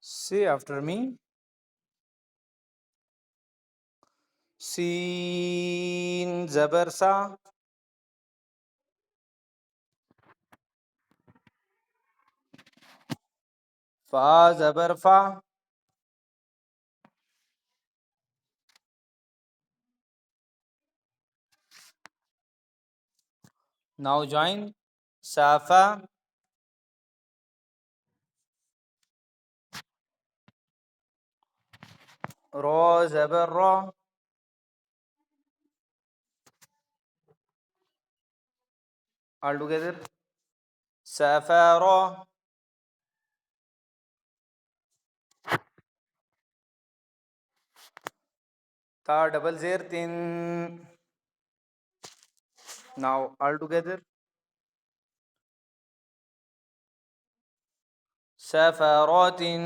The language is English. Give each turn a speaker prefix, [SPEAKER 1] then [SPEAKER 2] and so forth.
[SPEAKER 1] Say after me. Seen zabar sa. Fa zabar fa. Now join. Safa. Ra zabar ra. All together. Safara. Ta double zero tin. Now all together. Safaratin.